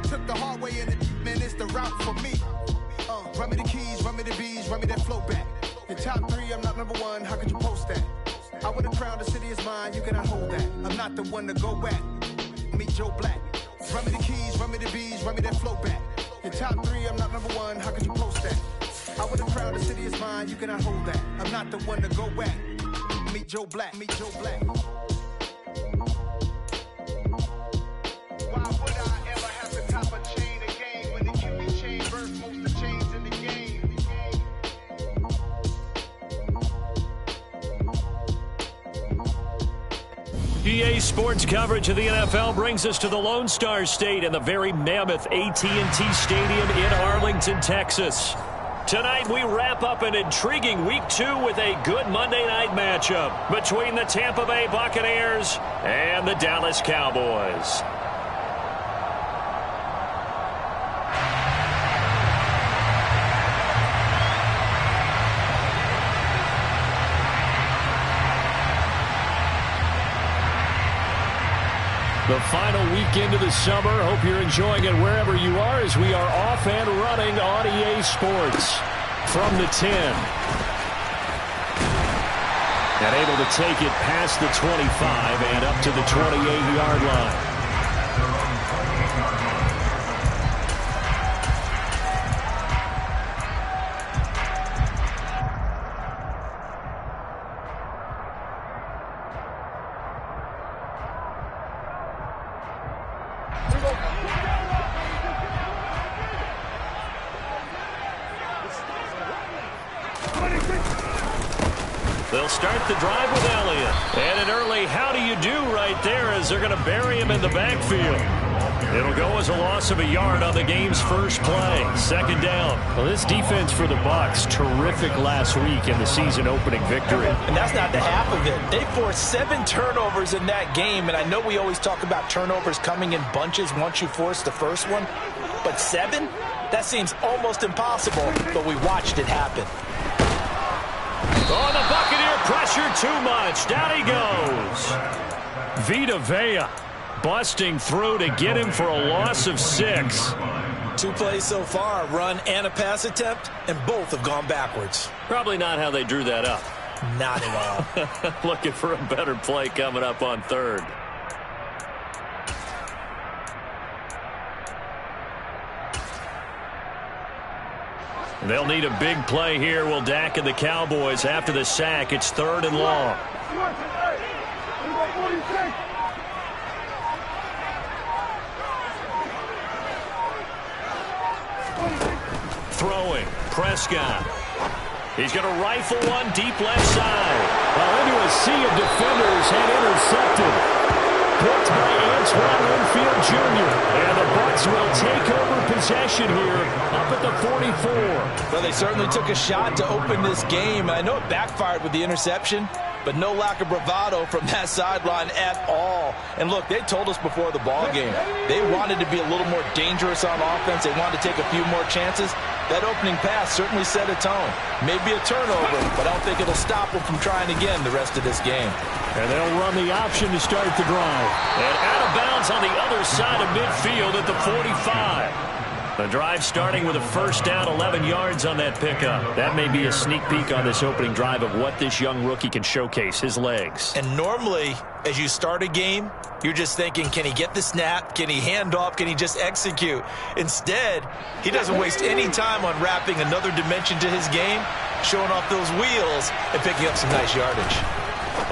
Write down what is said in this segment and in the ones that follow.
I took the hard way in it, man, it's the route for me. Run me the keys, run me the bees, run me that flow back. In top 3, I'm not number 1, how could you post that? I would have crowned the city is mine, you cannot hold that. I'm not the one to go back. Meet Joe Black. Run me the keys, run me the bees, run me that flow back. In top 3, I'm not number 1, how could you post that? I would have crowned the city is mine, you cannot hold that. I'm not the one to go back. Meet Joe Black, meet Joe Black. Why would I ever have to top a chain again when the QB chain burst most of the chains in the game? EA Sports coverage of the NFL brings us to the Lone Star State and the very mammoth AT&T Stadium in Arlington, Texas. Tonight we wrap up an intriguing Week 2 with a good Monday night matchup between the Tampa Bay Buccaneers and the Dallas Cowboys. The final weekend of the summer. Hope you're enjoying it wherever you are as we are off and running on EA Sports. From the 10. And able to take it past the 25 and up to the 28-yard line. They'll start the drive with Elliott. And an early how do you do right there as they're going to bury him in the backfield. It'll go as a loss of a yard on the game's first play. Second down. Well, this defense for the Bucs, terrific last week in the season opening victory. And that's not the half of it. They forced 7 turnovers in that game. And I know we always talk about turnovers coming in bunches once you force the first one. But 7? That seems almost impossible. But we watched it happen. Oh, the Buccaneer pressure too much. Down he goes. Vita Vea busting through to get him for a loss of 6. 2 plays so far, a run and a pass attempt, and both have gone backwards. Probably not how they drew that up. Not at all. Looking for a better play coming up on 3rd. They'll need a big play here. Will Dak and the Cowboys after the sack. It's 3rd and long. Throwing. Prescott. He's going to rifle one deep left side. Well, into a sea of defenders and intercepted. Picked by Antoine Winfield Jr. And the Bucs will take over possession here up at the 44. Well, they certainly took a shot to open this game. And I know it backfired with the interception, but no lack of bravado from that sideline at all. And look, they told us before the ball game, they wanted to be a little more dangerous on offense. They wanted to take a few more chances. That opening pass certainly set a tone. Maybe a turnover, but I don't think it'll stop them from trying again the rest of this game. And they'll run the option to start the drive. And out of bounds on the other side of midfield at the 45. The drive starting with a first down, 11 yards on that pickup. That may be a sneak peek on this opening drive of what this young rookie can showcase, his legs. And normally, as you start a game, you're just thinking, can he get the snap? Can he hand off? Can he just execute? Instead, he doesn't waste any time on wrapping another dimension to his game, showing off those wheels, and picking up some nice yardage.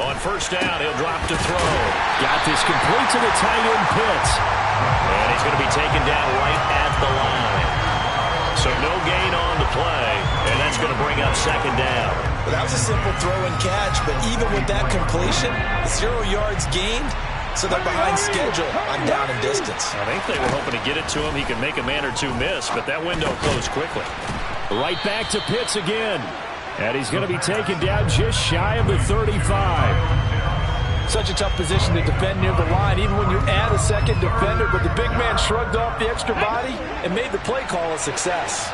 On first down, he'll drop to throw. Got this complete to the tight end Pitts. And he's going to be taken down right at the line. So no gain on the play, and that's going to bring up second down. Well, that was a simple throw and catch, but even with that completion, 0 yards gained, so they're behind schedule on down and distance. I think they were hoping to get it to him. He could make a man or two miss, but that window closed quickly. Right back to Pitts again. And he's going to be taken down just shy of the 35. Such a tough position to defend near the line, even when you add a second defender. But the big man shrugged off the extra body and made the play call a success.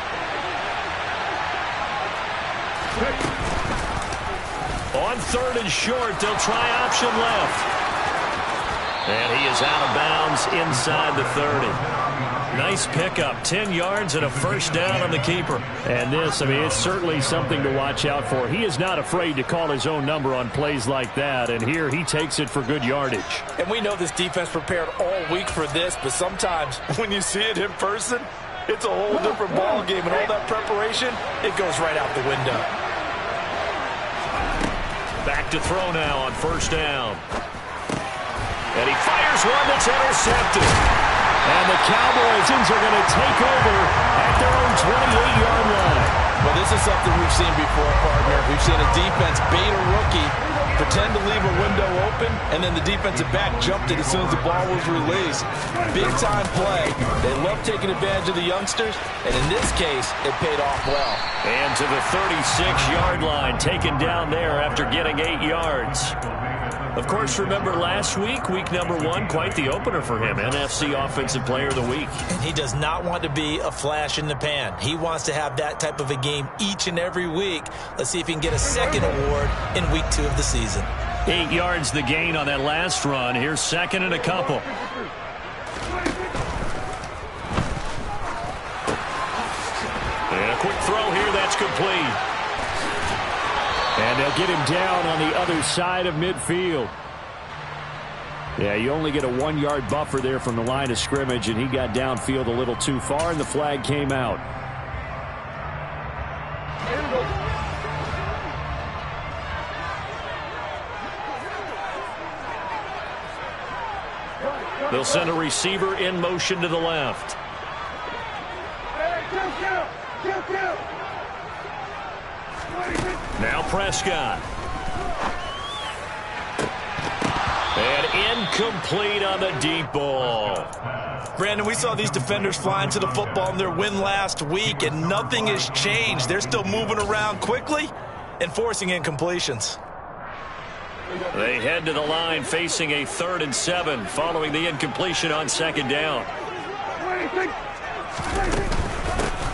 On 3rd and short, they'll try option left. And he is out of bounds inside the 30. Nice pickup. 10 yards and a first down on the keeper. And this, I mean, it's certainly something to watch out for. He is not afraid to call his own number on plays like that, and here he takes it for good yardage. And we know this defense prepared all week for this, but sometimes when you see it in person, it's a whole different ball game, and all that preparation, it goes right out the window. Back to throw now on first down. And he fires one that's intercepted. And the Cowboys are going to take over at their own 28-yard line. Well, this is something we've seen before, partner. We've seen a defense bait a rookie, pretend to leave a window open, and then the defensive back jumped it as soon as the ball was released. Big-time play. They love taking advantage of the youngsters, and in this case, it paid off well. And to the 36-yard line, taken down there after getting 8 yards. Of course, remember last week, week number 1, quite the opener for him. NFC Offensive Player of the Week. And he does not want to be a flash in the pan. He wants to have that type of a game each and every week. Let's see if he can get a second award in week 2 of the season. 8 yards the gain on that last run. Here's second and a couple. And a quick throw here, that's complete. And they'll get him down on the other side of midfield. Yeah, you only get a 1-yard buffer there from the line of scrimmage, and he got downfield a little too far, and the flag came out. They'll send a receiver in motion to the left. Now Prescott. And incomplete on the deep ball. Brandon, we saw these defenders fly into the football in their win last week, and nothing has changed. They're still moving around quickly and forcing incompletions. They head to the line facing a 3rd and 7 following the incompletion on second down.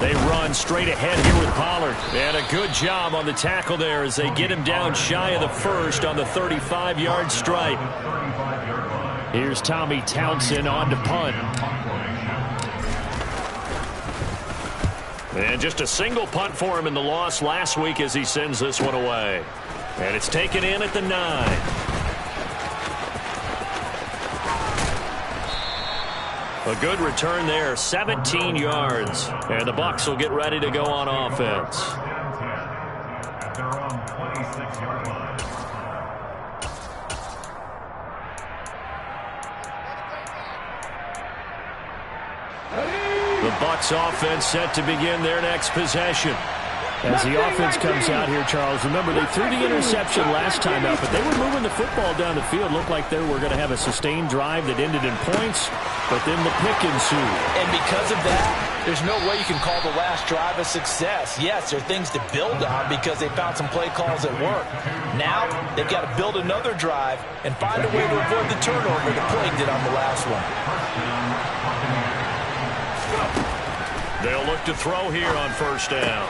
They run straight ahead here with Pollard. And a good job on the tackle there as they get him down shy of the first on the 35-yard stripe. Here's Tommy Townsend on to punt. And just a single punt for him in the loss last week as he sends this one away. And it's taken in at the 9. A good return there, 17 yards. And the Bucs will get ready to go on offense. The Bucs offense set to begin their next possession. As the offense comes out here, Charles, remember they threw the interception last time out, but they were moving the football down the field. Looked like they were going to have a sustained drive that ended in points, but then the pick ensued. And because of that, there's no way you can call the last drive a success. Yes, there are things to build on because they found some play calls that work. Now, they've got to build another drive and find a way to avoid the turnover that plagued it on the last one. They'll look to throw here on first down.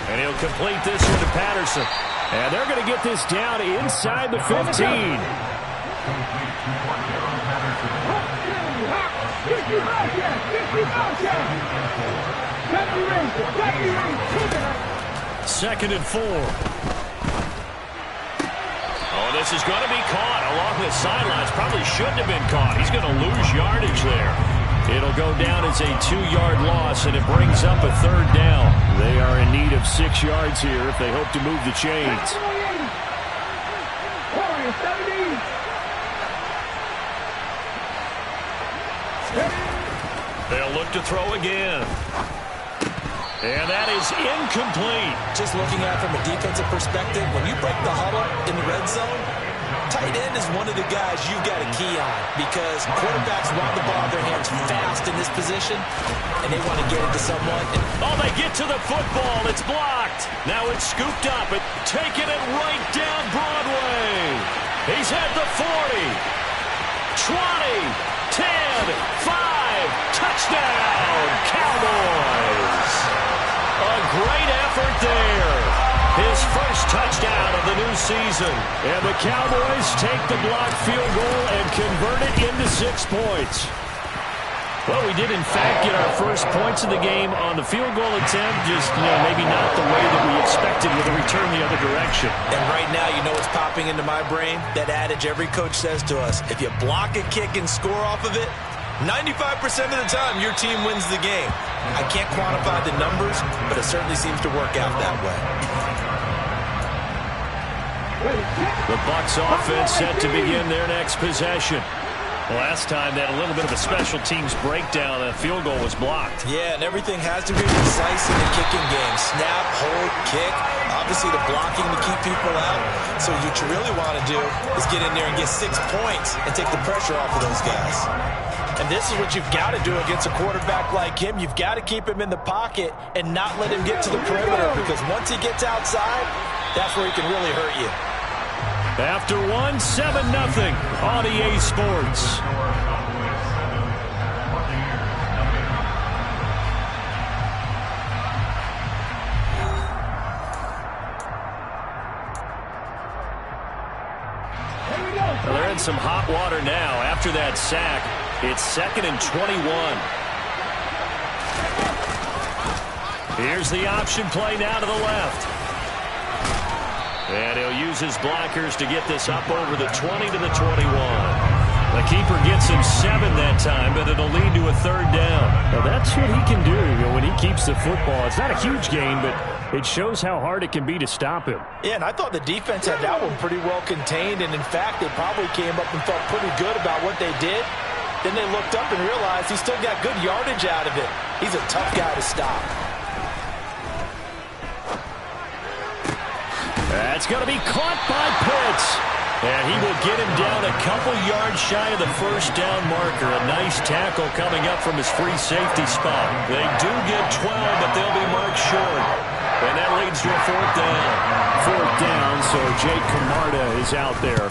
And he'll complete this one to Patterson. And they're going to get this down inside the 15. Second and 4. Oh, this is going to be caught along the sidelines. Probably shouldn't have been caught. He's going to lose yardage there. It'll go down as a 2-yard loss, and it brings up a 3rd down. They are in need of 6 yards here if they hope to move the chains. They'll look to throw again. And that is incomplete. Just looking at it from a defensive perspective, when you break the huddle in the red zone, tight end is one of the guys you've got to key on because quarterbacks want the ball in their hands fast in this position, and they want to get it to someone. Oh, they get to the football. It's blocked. Now it's scooped up and taking it right down Broadway. He's at the 40, 20, 10, 5, touchdown, Cowboys. A great effort there. His first touchdown of the new season. And the Cowboys take the blocked field goal and convert it into 6 points. Well, we did, in fact, get our first points of the game on the field goal attempt, just maybe not the way that we expected with a return the other direction. And right now, you know what's popping into my brain? That adage every coach says to us, if you block a kick and score off of it, 95% of the time, your team wins the game. I can't quantify the numbers, but it certainly seems to work out that way. The Bucs offense set to begin their next possession. Last time, they had a little bit of a special teams breakdown. A field goal was blocked. Yeah, and everything has to be precise in the kicking game. Snap, hold, kick. Obviously, the blocking to keep people out. So what you really want to do is get in there and get 6 points and take the pressure off of those guys. And this is what you've got to do against a quarterback like him. You've got to keep him in the pocket and not let him get to the perimeter, because once he gets outside, that's where he can really hurt you. After 1, 7-0 on EA Sports. Well, they're in some hot water now. After that sack, it's 2nd and 21. Here's the option play now to the left. And he'll use his blockers to get this up over the 20 to the 21. The keeper gets him 7 that time, but it'll lead to a 3rd down. Well, that's what he can do when he keeps the football. It's not a huge gain, but it shows how hard it can be to stop him. Yeah, and I thought the defense had that one pretty well contained, and in fact, they probably came up and felt pretty good about what they did. Then they looked up and realized he still got good yardage out of it. He's a tough guy to stop. That's going to be caught by Pitts. And he will get him down a couple yards shy of the 1st down marker. A nice tackle coming up from his free safety spot. They do get 12, but they'll be marked short. And that leads to a 4th down. 4th down, so Jake Camarda is out there.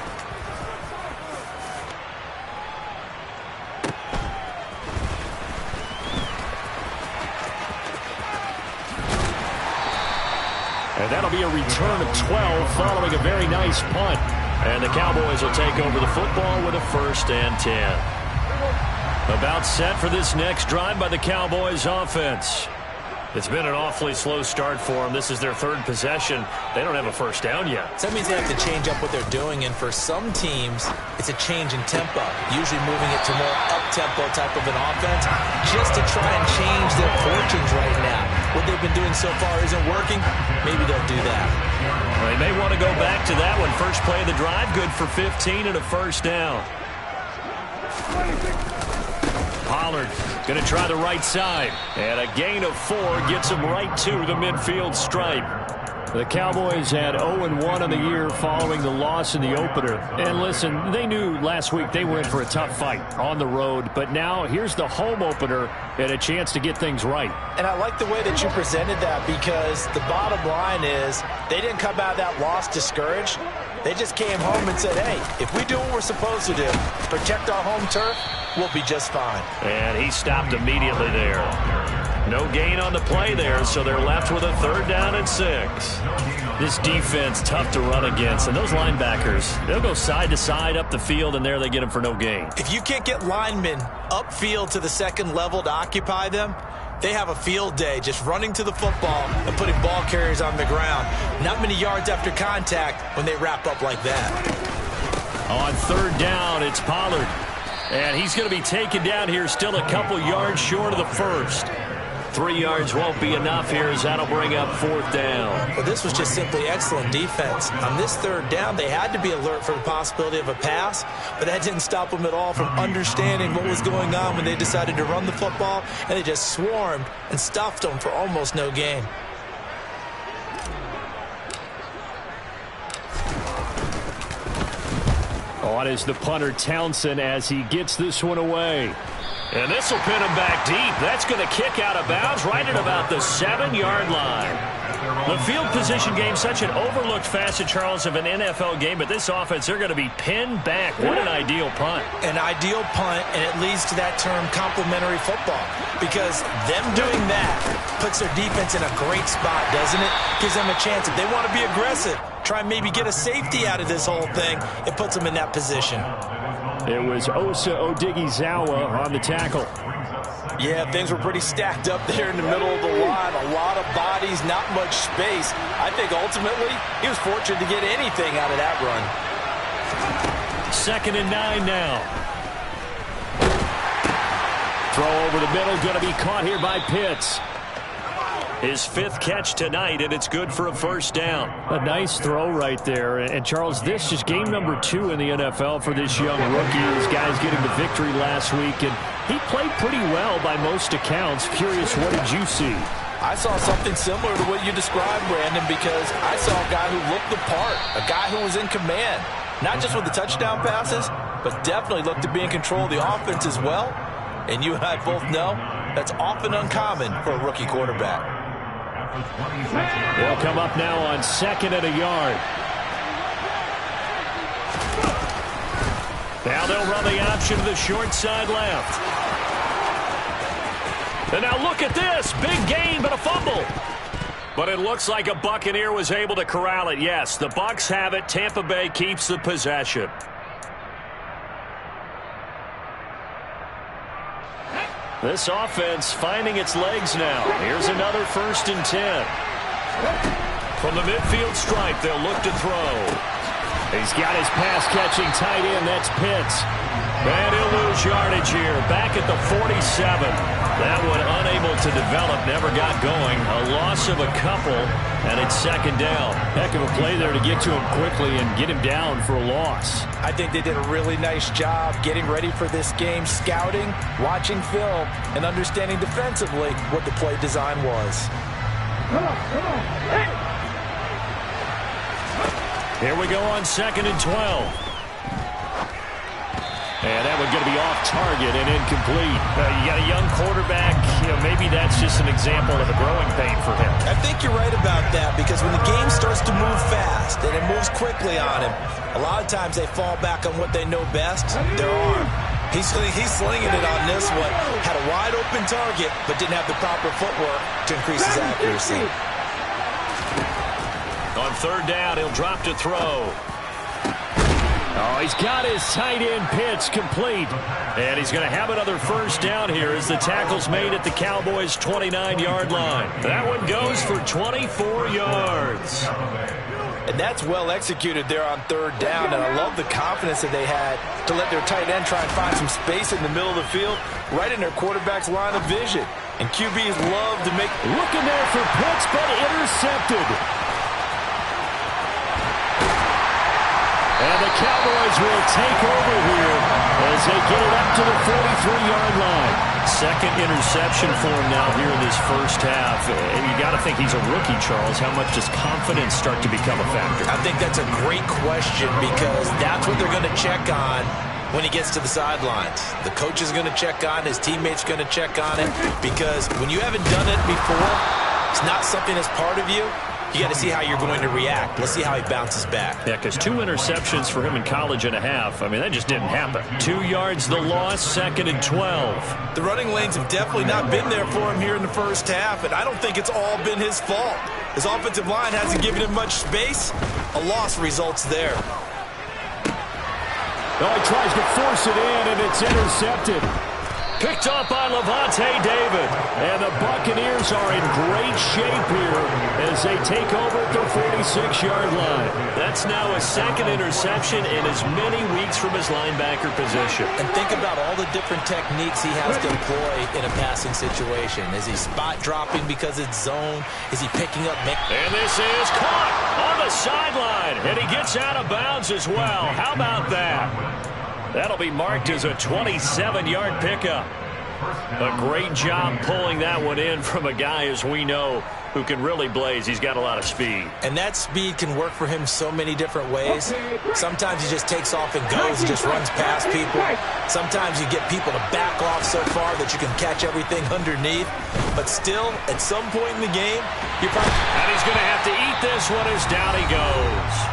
And that'll be a return of 12 following a very nice punt. And the Cowboys will take over the football with a 1st and 10. About set for this next drive by the Cowboys offense. It's been an awfully slow start for them. This is their 3rd possession. They don't have a 1st down yet. So that means they have to change up what they're doing, and for some teams, it's a change in tempo, usually moving it to more up-tempo type of an offense, just to try and change their fortunes right now. What they've been doing so far isn't working. Maybe they'll do that. Well, they may want to go back to that one. First play of the drive, good for 15 and a 1st down. Pollard going to try the right side. And a gain of 4 gets him right to the midfield stripe. The Cowboys had 0-1 on the year following the loss in the opener. And listen, they knew last week they were in for a tough fight on the road. But now here's the home opener and a chance to get things right. And I like the way that you presented that, because the bottom line is they didn't come out of that loss discouraged. They just came home and said, hey, if we do what we're supposed to do, protect our home turf, we'll be just fine. And he stopped immediately there. No gain on the play there, so they're left with a 3rd down and 6. This defense, tough to run against. And those linebackers, they'll go side to side up the field, and there they get them for no gain. If you can't get linemen upfield to the 2nd level to occupy them, they have a field day just running to the football and putting ball carriers on the ground. Not many yards after contact when they wrap up like that. On 3rd down, it's Pollard. And he's going to be taken down here, still a couple yards short of the 1st. 3 yards won't be enough here, as that'll bring up 4th down. Well, this was just simply excellent defense. On this 3rd down, they had to be alert for the possibility of a pass, but that didn't stop them at all from understanding what was going on when they decided to run the football, and they just swarmed and stuffed them for almost no gain. On is the punter Townsend as he gets this one away. And this will pin him back deep. That's going to kick out of bounds right at about the 7-yard line. The field position game, such an overlooked facet, Charles, of an NFL game, but this offense, they're going to be pinned back. What an ideal punt. An ideal punt, and it leads to that term complementary football, because them doing that puts their defense in a great spot, doesn't it? Gives them a chance. If they want to be aggressive, try and maybe get a safety out of this whole thing, it puts them in that position. It was Osa Odighizuwa on the tackle. Yeah, things were pretty stacked up there in the middle of the line. A lot of bodies, not much space. I think ultimately he was fortunate to get anything out of that run. 2nd and 9 now. Throw over the middle, going to be caught here by Pitts. His 5th catch tonight, and it's good for a first down. A nice throw right there. And, Charles, this is game number 2 in the NFL for this young rookie. This guy's getting the victory last week, and he played pretty well by most accounts. Curious, what did you see? I saw something similar to what you described, Brandon, because I saw a guy who looked the part, a guy who was in command, not just with the touchdown passes, but definitely looked to be in control of the offense as well. And you and I both know that's often uncommon for a rookie quarterback. They'll come up now on 2nd and a yard. Now they'll run the option to the short side left. And now look at this. Big gain, but a fumble. But it looks like a Buccaneer was able to corral it. Yes, the Bucs have it. Tampa Bay keeps the possession. This offense finding its legs now. Here's another 1st and 10. From the midfield stripe, they'll look to throw. He's got his pass-catching tight end. That's Pitts. And he'll lose yardage here. Back at the 47. That one unable to develop. Never got going. A loss of a couple, and it's 2nd down. Heck of a play there to get to him quickly and get him down for a loss. I think they did a really nice job getting ready for this game, scouting, watching film, and understanding defensively what the play design was. Here we go on 2nd and 12. And that one's going to be off target and incomplete. You got a young quarterback. Maybe that's just an example of a growing pain for him. I think you're right about that, because when the game starts to move fast and it moves quickly on him, a lot of times they fall back on what they know best, their arm. He's slinging it on this one. Had a wide open target, but didn't have the proper footwork to increase his accuracy. On 3rd down, he'll drop to throw. Oh, he's got his tight end Pitts complete. And he's going to have another first down here as the tackle's made at the Cowboys' 29-yard line. That one goes for 24 yards. And that's well executed there on 3rd down. And I love the confidence that they had to let their tight end try and find some space in the middle of the field, right in their quarterback's line of vision. And QBs love to make... Looking there for Pitts, but intercepted. And the Cowboys will take over here as they get it up to the 43-yard line. 2nd interception for him now here in this first half. And you got to think he's a rookie, Charles. How much does confidence start to become a factor? I think that's a great question, because that's what they're going to check on when he gets to the sidelines. The coach is going to check on, his teammates going to check on it, because when you haven't done it before, it's not something that's part of you. You got to see how you're going to react. Let's see how he bounces back. Yeah, because 2 interceptions for him in college and a half. I mean, that just didn't happen. 2 yards the loss, 2nd and 12. The running lanes have definitely not been there for him here in the first half, and I don't think it's all been his fault. His offensive line hasn't given him much space. A loss results there. Oh, he tries to force it in, and it's intercepted. Picked up by Lavonte David. And the Buccaneers are in great shape here as they take over at their 46-yard line. That's now a 2nd interception in as many weeks from his linebacker position. And think about all the different techniques he has to employ in a passing situation. Is he spot dropping because it's zone? Is he picking up? And this is caught on the sideline. And he gets out of bounds as well. How about that? That'll be marked as a 27-yard pickup. A great job pulling that one in from a guy, as we know, who can really blaze. He's got a lot of speed. And that speed can work for him so many different ways. Sometimes he just takes off and goes and just runs past people. Sometimes you get people to back off so far that you can catch everything underneath. But still, at some point in the game, you're probably... And he's going to have to eat this one as down he goes.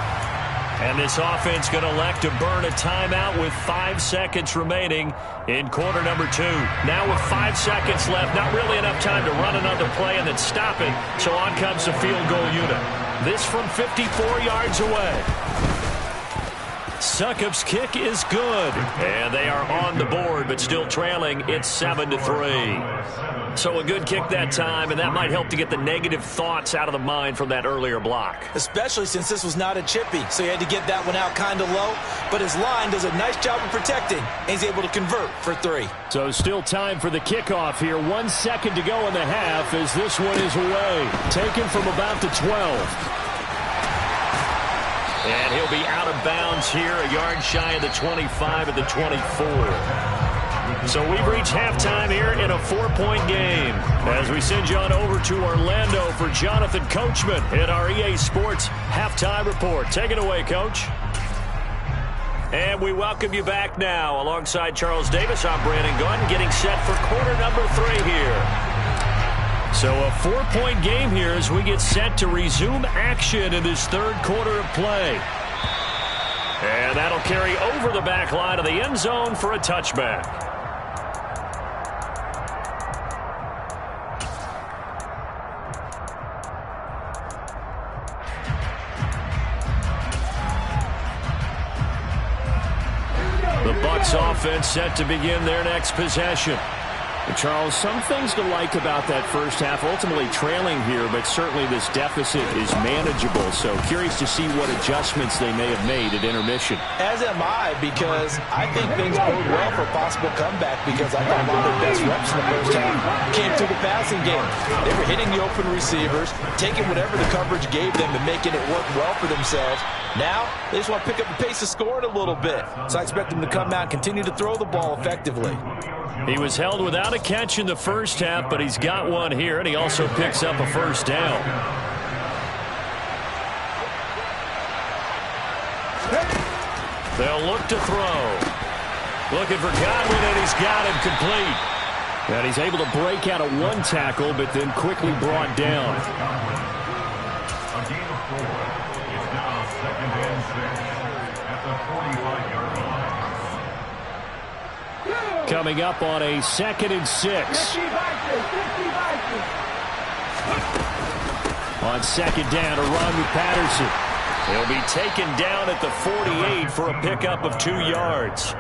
And this offense going to elect to burn a timeout with 5 seconds remaining in quarter number 2. Now with 5 seconds left, not really enough time to run another play and then stop it. So on comes the field goal unit. This from 54 yards away. Succop's kick is good. And they are on the board, but still trailing. It's 7-3. So a good kick that time, and that might help to get the negative thoughts out of the mind from that earlier block. Especially since this was not a chippy, so he had to get that one out kind of low. But his line does a nice job of protecting, and he's able to convert for 3. So still time for the kickoff here. 1 second to go in the half as this one is away. Taken from about the 12. And he'll be out of bounds here, a yard shy of the 25 at the 24. So we've reached halftime here in a 4-point game as we send you on over to Orlando for Jonathan Coachman at our EA Sports Halftime Report. Take it away, Coach. And we welcome you back now. Alongside Charles Davis, I'm Brandon Gunn, getting set for quarter number 3 here. So a 4-point game here as we get set to resume action in this third quarter of play. And that'll carry over the back line of the end zone for a touchback. The Bucs offense set to begin their next possession. Charles, some things to like about that first half, ultimately trailing here, but certainly this deficit is manageable. So curious to see what adjustments they may have made at intermission. As am I, because I think things bode well for a possible comeback, because I thought a lot of their best reps in the first half came through the passing game. They were hitting the open receivers, taking whatever the coverage gave them and making it work well for themselves. Now, they just want to pick up the pace of scoring a little bit. So I expect them to come out and continue to throw the ball effectively. He was held without a catch in the first half, but he's got one here, and he also picks up a first down. They'll look to throw. Looking for Godwin, and he's got him complete. And he's able to break out of one tackle, but then quickly brought down. A gain of 4. It's now 2nd and 6 at the 45-yard line. Coming up on a 2nd and 6. On second down, a run with Patterson. He'll be taken down at the 48 for a pickup of 2 yards.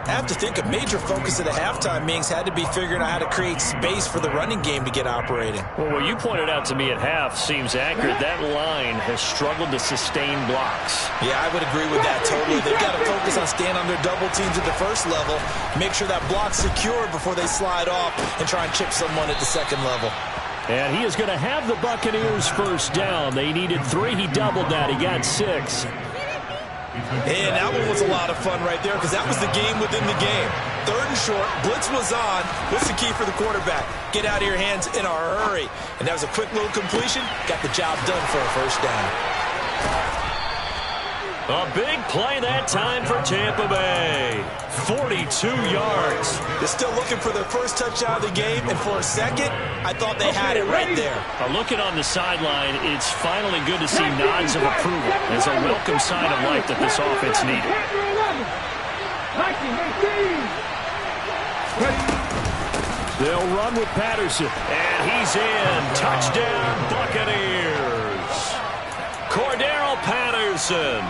I have to think a major focus of the halftime meetings had to be figuring out how to create space for the running game to get operating. Well, what you pointed out to me at half seems accurate. That line has struggled to sustain blocks. Yeah, I would agree with that totally. They've got to focus on staying on their double teams at the first level, make sure that block's secure before they slide off and try and chip someone at the second level. And he is going to have the Buccaneers first down. They needed 3. He doubled that. He got 6. And that one was a lot of fun right there, because that was the game within the game. 3rd and short, blitz was on. What's the key for the quarterback? Get out of your hands in a hurry. And that was a quick little completion. Got the job done for a first down. A big play that time for Tampa Bay. 42 yards. They're still looking for their first touchdown of the game, and for a second, I thought they had it right there. Looking on the sideline, it's finally good to see nods of approval as a welcome sign of life that this offense needed. They'll run with Patterson, and he's in. Touchdown, Buccaneers. Cordero Patterson.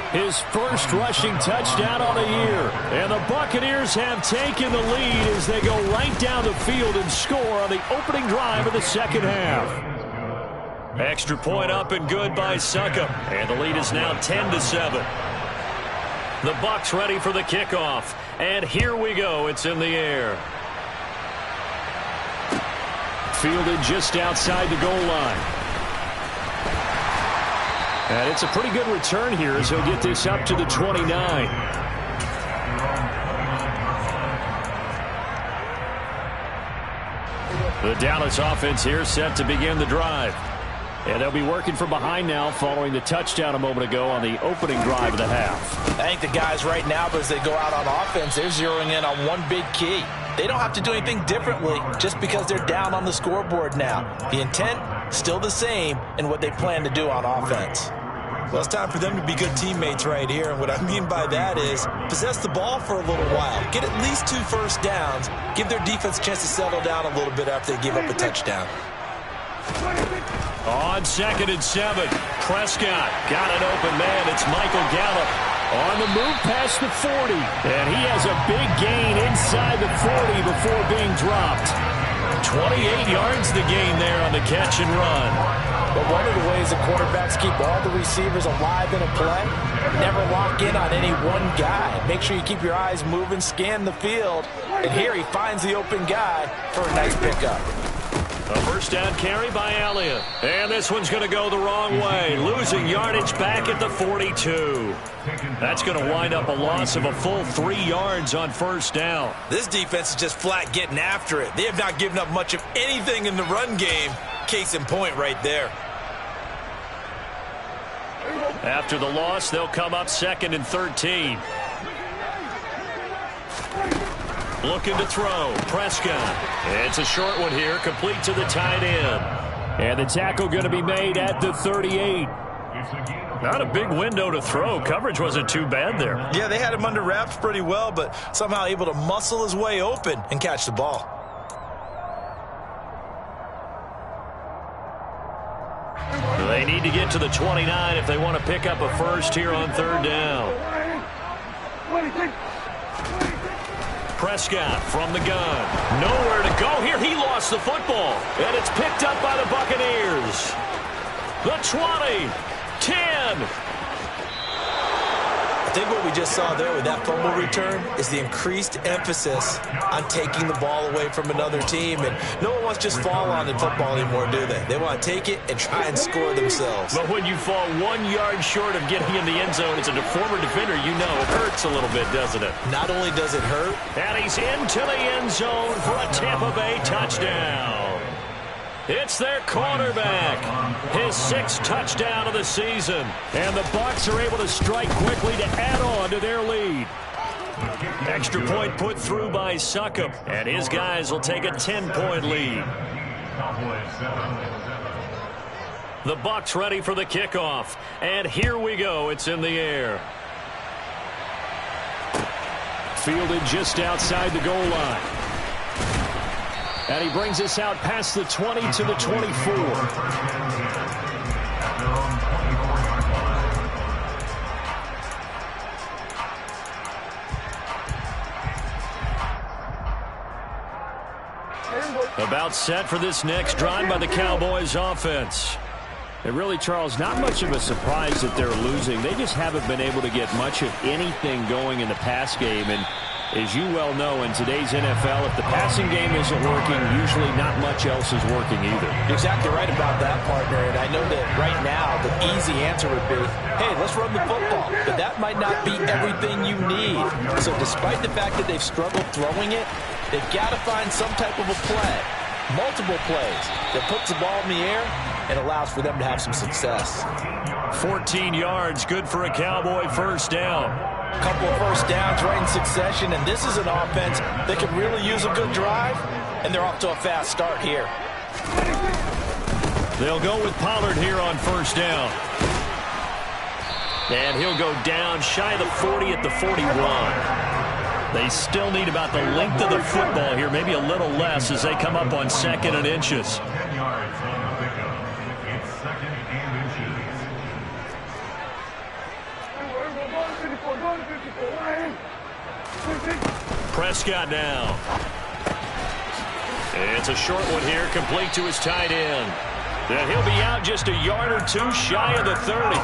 His first rushing touchdown on the year. And the Buccaneers have taken the lead as they go right down the field and score on the opening drive of the second half. Extra point up and good by Succop. And the lead is now 10-7. The Bucs ready for the kickoff. And here we go. It's in the air. Fielded just outside the goal line. And it's a pretty good return here as he'll get this up to the 29. The Dallas offense here set to begin the drive. And they'll be working from behind now following the touchdown a moment ago on the opening drive of the half. I think the guys right now, as they go out on offense, they're zeroing in on one big key. They don't have to do anything differently just because they're down on the scoreboard now. The intent, still the same in what they plan to do on offense. Well, it's time for them to be good teammates right here. And what I mean by that is possess the ball for a little while. Get at least 2 first downs. Give their defense a chance to settle down a little bit after they give up a touchdown. On 2nd and 7, Prescott got an open man. It's Michael Gallup. On the move past the 40. And he has a big gain inside the 40 before being dropped. 28 yards to gain there on the catch and run. But one of the ways that quarterbacks keep all the receivers alive in a play, never lock in on any one guy. Make sure you keep your eyes moving, scan the field. And here he finds the open guy for a nice pickup. A first down carry by Elliott. And this one's going to go the wrong way. Losing yardage back at the 42. That's going to wind up a loss of a full 3 yards on first down. This defense is just flat getting after it. They have not given up much of anything in the run game. Case in point right there. After the loss, they'll come up 2nd and 13. Looking to throw. Prescott. It's a short one here, complete to the tight end. And the tackle going to be made at the 38. Not a big window to throw. Coverage wasn't too bad there. Yeah, they had him under wraps pretty well, but somehow able to muscle his way open and catch the ball. They need to get to the 29 if they want to pick up a first here on 3rd down. Prescott from the gun. Nowhere to go here. He lost the football. And it's picked up by the Buccaneers. The 20. 10. I think what we just saw there with that fumble return is the increased emphasis on taking the ball away from another team. And no one wants to just fall on in football anymore, do they? They want to take it and try and score themselves. But when you fall 1 yard short of getting in the end zone as a former defender, you know it hurts a little bit, doesn't it? Not only does it hurt. And he's into the end zone for a Tampa Bay touchdown. It's their quarterback. His 6th touchdown of the season. And the Bucs are able to strike quickly to add on to their lead. Extra point put through by Succop. And his guys will take a 10-point lead. The Bucs ready for the kickoff. And here we go. It's in the air. Fielded just outside the goal line. And he brings us out past the 20 to the 24. About set for this next drive by the Cowboys offense. And really, Charles, not much of a surprise that they're losing. They just haven't been able to get much of anything going in the pass game. And as you well know, in today's NFL, if the passing game isn't working, usually not much else is working either. You're exactly right about that, partner. And I know that right now the easy answer would be, hey, let's run the football. But that might not be everything you need. So despite the fact that they've struggled throwing it, they've got to find some type of a play, multiple plays, that puts the ball in the air and allows for them to have some success. 14 yards, good for a Cowboy first down. Couple of first downs right in succession, and this is an offense that could really use a good drive, and they're off to a fast start here. They'll go with Pollard here on first down. And he'll go down shy of the 40 at the 41. They still need about the length of the football here, maybe a little less as they come up on 2nd and inches. 10 yards on the pickup. It's 2nd and inches. Prescott now. It's a short one here, complete to his tight end. And he'll be out just a yard or two shy of the 30.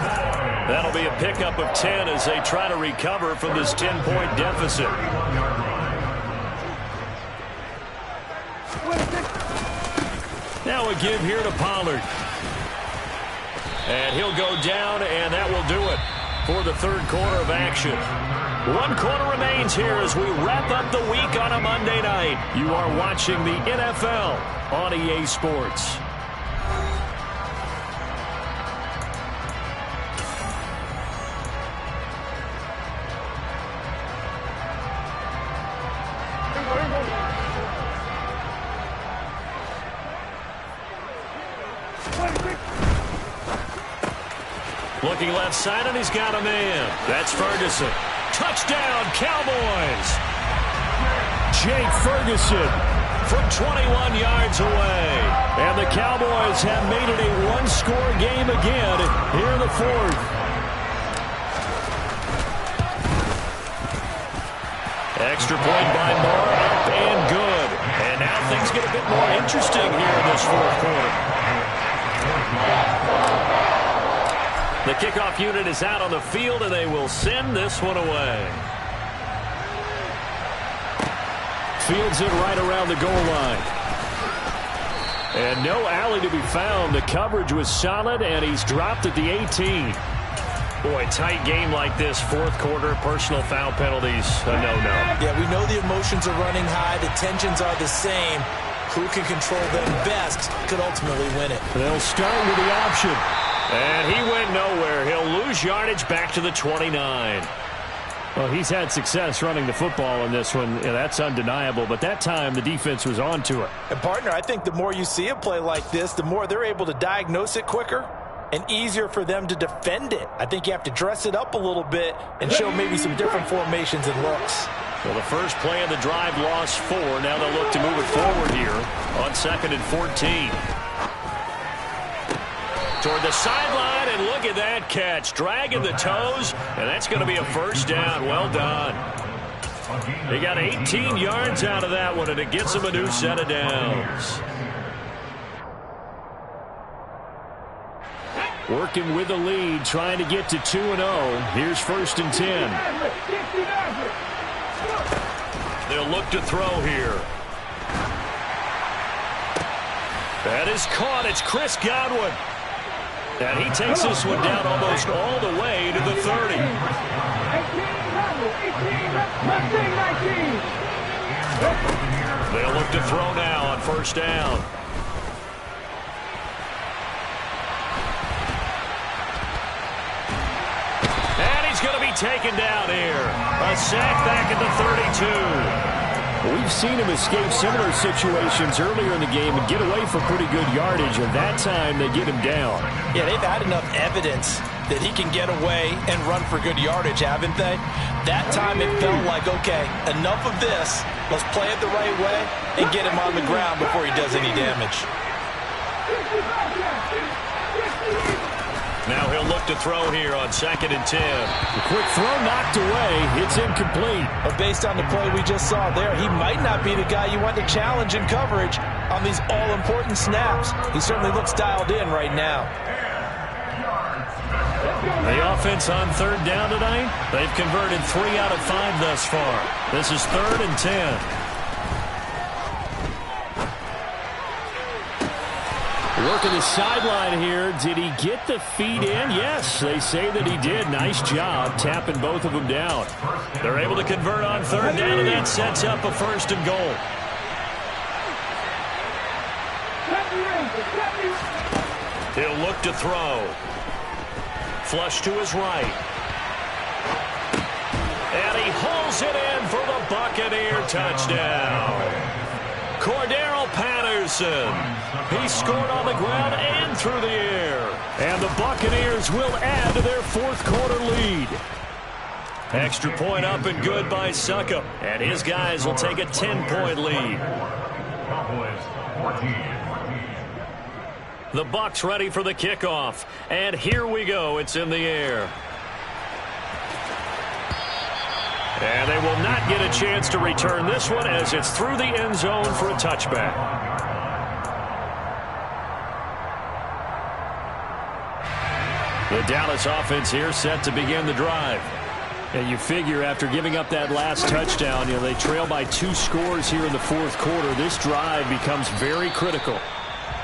That'll be a pickup of 10 as they try to recover from this 10-point deficit. Now a give here to Pollard. And he'll go down, and that will do it for the 3rd quarter of action. 1 quarter remains here as we wrap up the week on a Monday night. You are watching the NFL on EA Sports. Looking left side, and he's got a man. That's Ferguson. Touchdown, Cowboys! Jake Ferguson from 21 yards away. And the Cowboys have made it a one-score game again here in the 4th. Extra point by Moore, up and good. And now things get a bit more interesting here in this fourth quarter. The kickoff unit is out on the field, and they will send this one away. Fields it right around the goal line. And no alley to be found. The coverage was solid, and he's dropped at the 18. Boy, tight game like this, fourth quarter, personal foul penalties, a no-no. Yeah, we know the emotions are running high. The tensions are the same. Who can control them best could ultimately win it. They'll start with the option. And he went nowhere. He'll lose yardage back to the 29. Well, he's had success running the football in this one. Yeah, that's undeniable. But that time, the defense was on to it. And, partner, I think the more you see a play like this, the more they're able to diagnose it quicker and easier for them to defend it. I think you have to dress it up a little bit and show maybe some different formations and looks. Well, the first play of the drive lost 4. Now they'll look to move it forward here on 2nd and 14. Toward the sideline, and look at that catch. Dragging the toes, and that's going to be a first down. Well done. They got 18 yards out of that one, and it gets them a new set of downs. Working with the lead, trying to get to 2-0. Here's 1st and 10. They'll look to throw here. That is caught. It's Chris Godwin. And he takes this one down almost all the way to the 30. They'll look to throw now on 1st down. And he's going to be taken down here. A sack back at the 32. We've seen him escape similar situations earlier in the game and get away for pretty good yardage, and that time they get him down. Yeah, they've had enough evidence that he can get away and run for good yardage, haven't they? That time it felt like, okay, enough of this. Let's play it the right way and get him on the ground before he does any damage. Now he'll look to throw here on 2nd and 10. The quick throw knocked away. It's incomplete. But based on the play we just saw there, he might not be the guy you want to challenge in coverage on these all-important snaps. He certainly looks dialed in right now. The offense on 3rd down tonight, they've converted 3 out of 5 thus far. This is 3rd and 10. Working the sideline here. Did he get the feet in? Yes, they say that he did. Nice job tapping both of them down. They're able to convert on 3rd down, and that sets up a 1st and goal. He'll look to throw. Flush to his right. And he hauls it in for the Buccaneer touchdown. Cordero Patterson. He scored on the ground and through the air. And the Buccaneers will add to their 4th quarter lead. Extra point up and good by Succop. And his guys will take a 10-point lead. The Bucs ready for the kickoff. And here we go. It's in the air. And they will not get a chance to return this one as it's through the end zone for a touchback. The Dallas offense here set to begin the drive. And you figure after giving up that last touchdown, they trail by 2 scores here in the 4th quarter. This drive becomes very critical.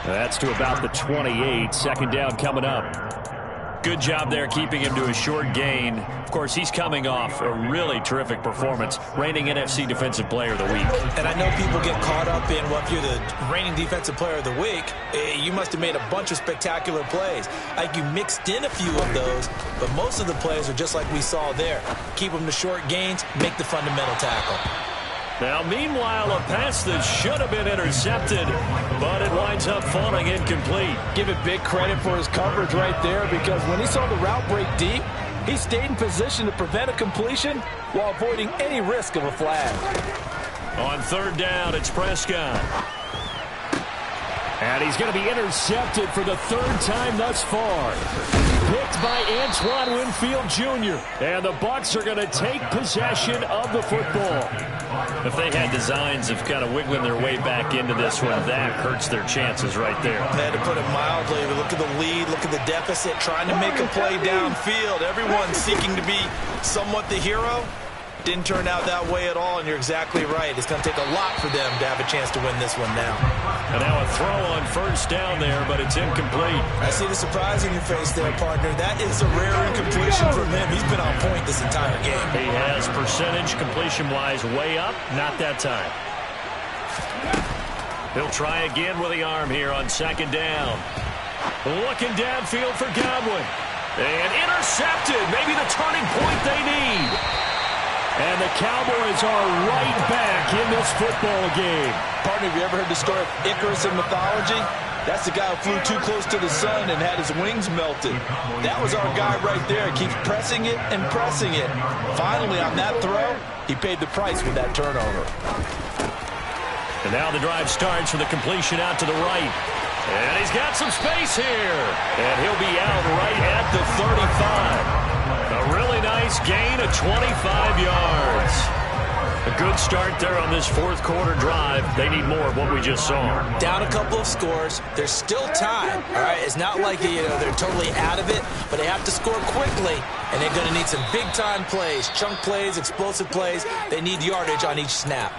That's to about the 28. 2nd down coming up. Good job there keeping him to a short gain. Of course, he's coming off a really terrific performance, reigning NFC Defensive Player of the Week. And I know people get caught up in, well, if you're the reigning Defensive Player of the Week, you must have made a bunch of spectacular plays. Like you mixed in a few of those, but most of the plays are just like we saw there. Keep them to short gains, make the fundamental tackle. Now, meanwhile, a pass that should have been intercepted, but it winds up falling incomplete. Give it big credit for his coverage right there, because when he saw the route break deep, he stayed in position to prevent a completion while avoiding any risk of a flag. On 3rd down, it's Prescott. And he's going to be intercepted for the 3rd time thus far. Picked by Antoine Winfield Jr. And the Bucs are going to take possession of the football. If they had designs of kind of wiggling their way back into this one, that hurts their chances right there. They had to put it mildly. Look at the lead, look at the deficit, trying to make a play downfield. Everyone seeking to be somewhat the hero. Didn't turn out that way at all, and you're exactly right. It's going to take a lot for them to have a chance to win this one now. And now a throw on first down there, but it's incomplete. I see the surprise in your face there, partner. That is a rare incompletion from him. He's been on point this entire game. He has percentage completion-wise way up. Not that time. He'll try again with the arm here on second down. Looking downfield for Godwin. And intercepted. Maybe the turning point they need. And the Cowboys are right back in this football game. Partner, have you ever heard the story of Icarus in mythology? That's the guy who flew too close to the sun and had his wings melted. That was our guy right there. He keeps pressing it and pressing it. Finally, on that throw, he paid the price with that turnover. And now the drive starts with a completion out to the right. And he's got some space here. And he'll be out right at the 35. A really nice gain of 25 yards. A good start there on this fourth quarter drive. They need more of what we just saw. Down a couple of scores. There's still time. All right, it's not like they're totally out of it, but they have to score quickly, and they're going to need some big-time plays, chunk plays, explosive plays. They need yardage on each snap.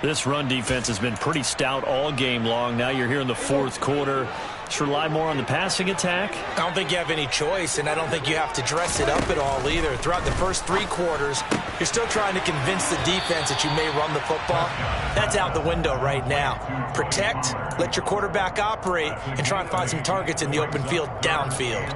This run defense has been pretty stout all game long. Now you're here in the fourth quarter. Just rely more on the passing attack? I don't think you have any choice, and I don't think you have to dress it up at all either. Throughout the first three quarters, you're still trying to convince the defense that you may run the football. That's out the window right now. Protect, let your quarterback operate, and try and find some targets in the open field downfield.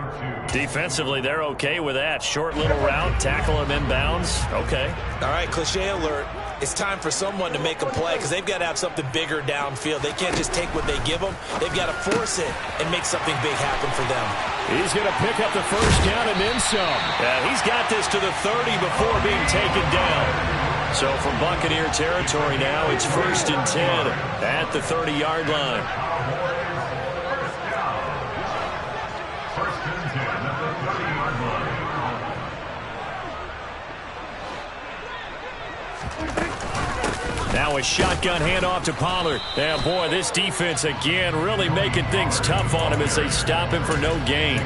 Defensively, they're okay with that. Short little route, tackle him inbounds. Okay. All right, cliche alert. It's time for someone to make a play because they've got to have something bigger downfield. They can't just take what they give them. They've got to force it and make something big happen for them. He's going to pick up the first down and then some. He's got this to the 30 before being taken down. So from Buccaneer territory now, it's 1st and 10 at the 30-yard line. Now a shotgun handoff to Pollard. And boy, this defense again really making things tough on him as they stop him for no gain.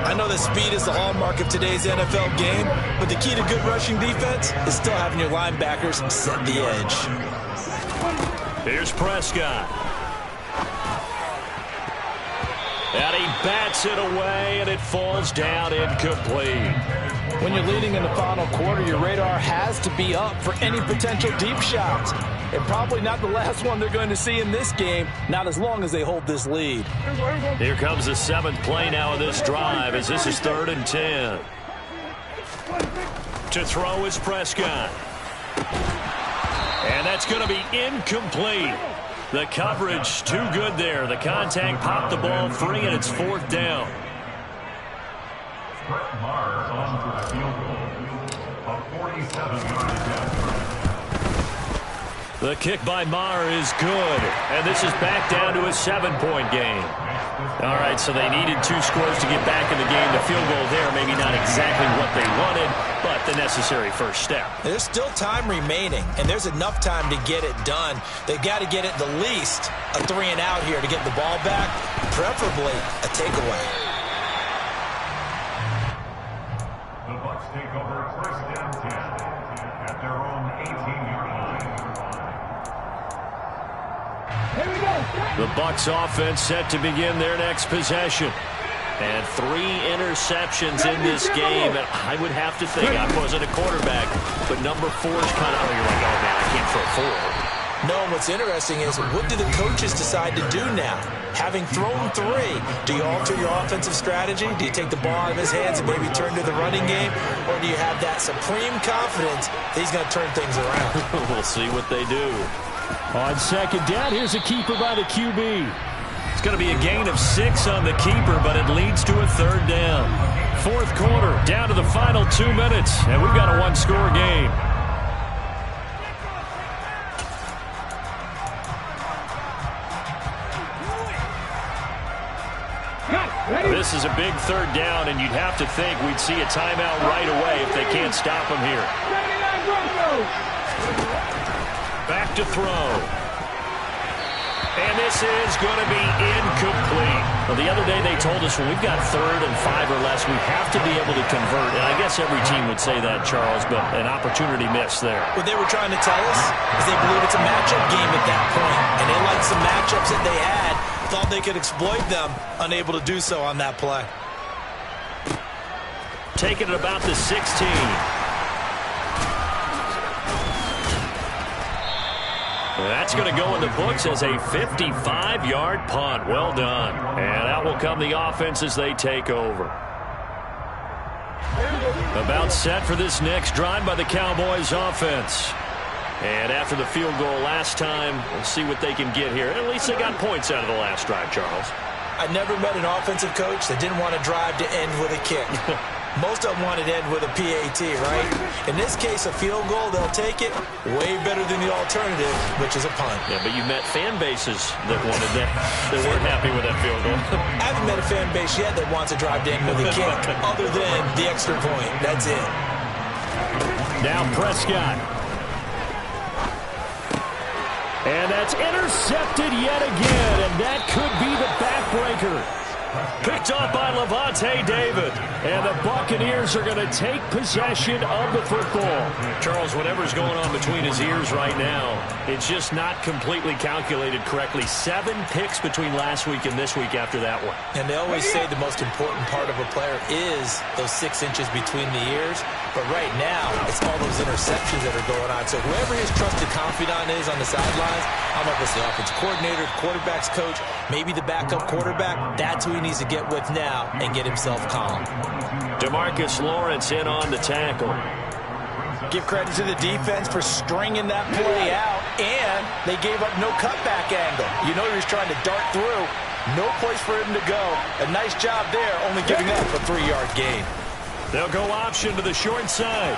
I know that speed is the hallmark of today's NFL game, but the key to good rushing defense is still having your linebackers set the edge. Here's Prescott. And he bats it away, and it falls down incomplete. When you're leading in the final quarter, your radar has to be up for any potential deep shots. And probably not the last one they're going to see in this game, not as long as they hold this lead. Here comes the 7th play now of this drive as this is 3rd and 10. To throw is Prescott. And that's going to be incomplete. The coverage too good there. The contact popped the ball free, and it's 4th down. Brett Maher on for a field goal of 47 yards. The kick by Maher is good, and this is back down to a 7-point game. All right, so they needed 2 scores to get back in the game. The field goal there, maybe not exactly what they wanted, but the necessary first step. There's still time remaining, and there's enough time to get it done. They've got to get it the least a 3-and-out here to get the ball back, preferably a takeaway. The Bucs take over 1st and 10 at their own 18-yard line. The Bucs offense set to begin their next possession. And 3 interceptions in this game. And I would have to think, I wasn't a quarterback, but number 4 is kind of, you're like, oh man, I can't throw 4. No, what's interesting is, what do the coaches decide to do now? Having thrown 3, do you alter your offensive strategy? Do you take the ball out of his hands and maybe turn to the running game? Or do you have that supreme confidence that he's going to turn things around? We'll see what they do. On second down, here's a keeper by the QB. It's going to be a gain of 6 on the keeper, but it leads to a 3rd down. 4th quarter, down to the final 2 minutes, and we've got a 1-score game. This is a big third down, and you'd have to think we'd see a timeout right away if they can't stop him here. Back to throw. And this is going to be incomplete. Well, the other day they told us when we've got 3rd and 5 or less, we have to be able to convert. And I guess every team would say that, Charles, but an opportunity missed there. What they were trying to tell us is they believe it's a matchup game at that point. And they liked some matchups that they had, thought they could exploit them, unable to do so on that play. Taking it about the 16. That's going to go in the books as a 55-yard punt. Well done. And that will come the offense as they take over. About set for this next drive by the Cowboys offense. And after the field goal last time, we'll see what they can get here. At least they got points out of the last drive, Charles. I never met an offensive coach that didn't want to drive to end with a kick. Most of them wanted to end with a PAT, right? In this case, a field goal, they'll take it way better than the alternative, which is a punt. Yeah, but you met fan bases that wanted that. They weren't happy with that field goal. I haven't met a fan base yet that wants to drive to end with a kick, other than the extra point. That's it. Now Prescott. And that's intercepted yet again, and that could be the backbreaker. Picked up by Lavonte David. And the Buccaneers are going to take possession of the football. Charles, whatever's going on between his ears right now, it's just not completely calculated correctly. 7 picks between last week and this week after that one. And they always say the most important part of a player is those 6 inches between the ears. But right now, it's all those interceptions that are going on. So whoever his trusted confidant is on the sidelines, I don't know if it's the offensive coordinator, the quarterback's coach, maybe the backup quarterback, that's who he needs to get with now and get himself calm. DeMarcus Lawrence in on the tackle. Give credit to the defense for stringing that play out, and they gave up no cutback angle. You know he was trying to dart through. No place for him to go. A nice job there, only giving up a 3-yard gain. They'll go option to the short side.